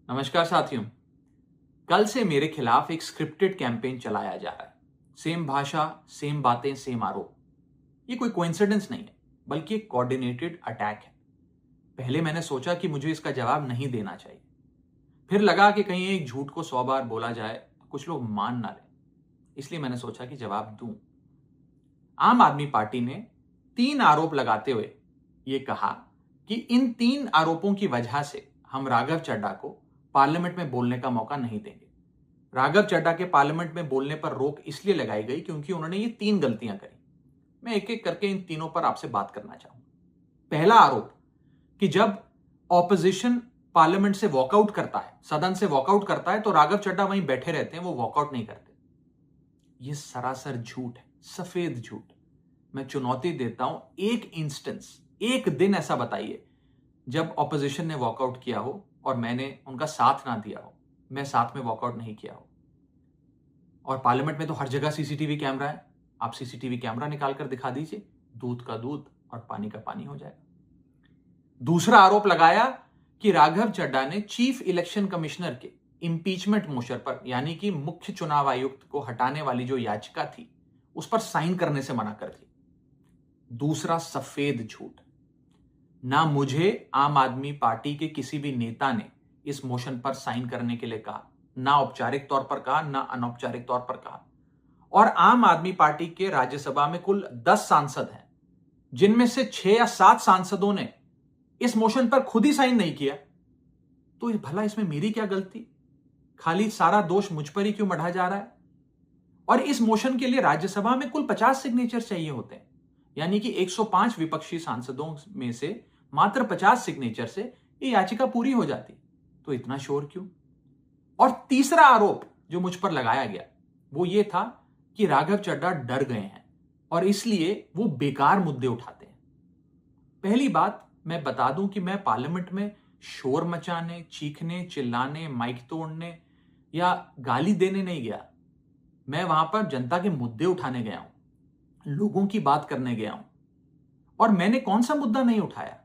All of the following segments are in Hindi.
नमस्कार साथियों। कल से मेरे खिलाफ एक स्क्रिप्टेड कैंपेन चलाया जा रहा है। सेम भाषा, सेम बातें, सेम आरोप। ये कोई कोइंसिडेंस नहीं है, बल्कि एक कोऑर्डिनेटेड अटैक है। पहले मैंने सोचा कि मुझे इसका जवाब नहीं देना चाहिए। फिर लगा कि कहीं एक झूठ को 100 बार बोला जाए तो कुछ लोग मान ना लें। इसलिए मैंने सोचा कि जवाब दूं। आम आदमी पार्टी ने 3 आरोप लगाते हुए ये कहा कि इन 3 आरोपों की वजह से हम राघव चड्ढा को पार्लियामेंट में बोलने का मौका नहीं देंगे। राघव चड्ढा के पार्लियामेंट में बोलने पर रोक इसलिए लगाई गई क्योंकि उन्होंने ये 3 गलतियां करी। मैं एक एक करके इन तीनों पर आपसे बात करना चाहूंगा। पहला आरोप कि जब ऑपोजिशन पार्लियामेंट से वॉकआउट करता है, सदन से वॉकआउट करता है, तो राघव चड्ढा वहीं बैठे रहते हैं, वो वॉकआउट नहीं करते। ये सरासर झूठ है, सफेद झूठ। मैं चुनौती देता हूं, एक इंस्टेंस, एक दिन ऐसा बताइए जब ऑपोजिशन ने वॉकआउट किया हो और मैंने उनका साथ ना दिया हो, मैं साथ में वॉकआउट नहीं किया हो। और पार्लियामेंट में तो हर जगह सीसीटीवी कैमरा है। आप सीसीटीवी कैमरा निकाल कर दिखा दीजिए, दूध का दूध और पानी का पानी हो जाएगा। दूसरा आरोप लगाया कि राघव चड्ढा ने चीफ इलेक्शन कमिश्नर के इंपीचमेंट मोशन पर, यानी कि मुख्य चुनाव आयुक्त को हटाने वाली जो याचिका थी, उस पर साइन करने से मना कर दिया। दूसरा सफेद झूठ। ना मुझे आम आदमी पार्टी के किसी भी नेता ने इस मोशन पर साइन करने के लिए कहा, ना औपचारिक तौर पर कहा, ना अनौपचारिक तौर पर कहा। और आम आदमी पार्टी के राज्यसभा में कुल 10 सांसद हैं, जिनमें से 6 या 7 सांसदों ने इस मोशन पर खुद ही साइन नहीं किया। तो भला इसमें मेरी क्या गलती? खाली सारा दोष मुझ पर ही क्यों मढ़ा जा रहा है? और इस मोशन के लिए राज्यसभा में कुल 50 सिग्नेचर चाहिए होते हैं, यानी कि 105 विपक्षी सांसदों में से मात्र 50 सिग्नेचर से ये याचिका पूरी हो जाती। तो इतना शोर क्यों? और तीसरा आरोप जो मुझ पर लगाया गया वो ये था कि राघव चड्ढा डर गए हैं और इसलिए वो बेकार मुद्दे उठाते हैं। पहली बात मैं बता दूं कि मैं पार्लियामेंट में शोर मचाने, चीखने, चिल्लाने, माइक तोड़ने या गाली देने नहीं गया। मैं वहां पर जनता के मुद्दे उठाने गया हूं, लोगों की बात करने गया हूं। और मैंने कौन सा मुद्दा नहीं उठाया?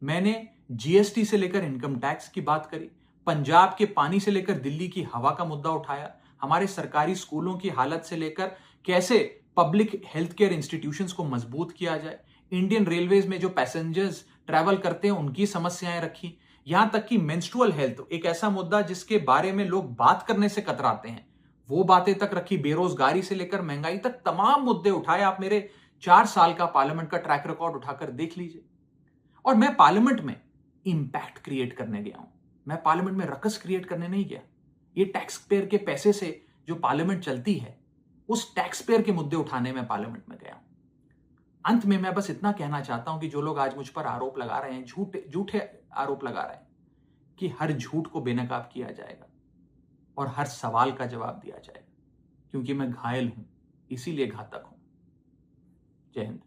मैंने जीएसटी से लेकर इनकम टैक्स की बात करी, पंजाब के पानी से लेकर दिल्ली की हवा का मुद्दा उठाया, हमारे सरकारी स्कूलों की हालत से लेकर कैसे पब्लिक हेल्थ केयर इंस्टीट्यूशंस को मजबूत किया जाए, इंडियन रेलवेज में जो पैसेंजर्स ट्रैवल करते हैं उनकी समस्याएं रखी, यहां तक कि मेंस्ट्रुअल हेल्थ, एक ऐसा मुद्दा जिसके बारे में लोग बात करने से कतराते हैं, वो बातें तक रखी। बेरोजगारी से लेकर महंगाई तक तमाम मुद्दे उठाए। आप मेरे 4 साल का पार्लियामेंट का ट्रैक रिकॉर्ड उठाकर देख लीजिए। और मैं पार्लियामेंट में इंपैक्ट क्रिएट करने गया हूं, मैं पार्लियामेंट में रकस क्रिएट करने नहीं गया। ये टैक्स पेयर के पैसे से जो पार्लियामेंट चलती है, उस टैक्स पेयर के मुद्दे उठाने में पार्लियामेंट में गया हूं। अंत में मैं बस इतना कहना चाहता हूं कि जो लोग आज मुझ पर आरोप लगा रहे हैं, झूठे आरोप लगा रहे हैं, कि हर झूठ को बेनकाब किया जाएगा और हर सवाल का जवाब दिया जाएगा, क्योंकि मैं घायल हूं, इसीलिए घातक हूं। जय हिंद।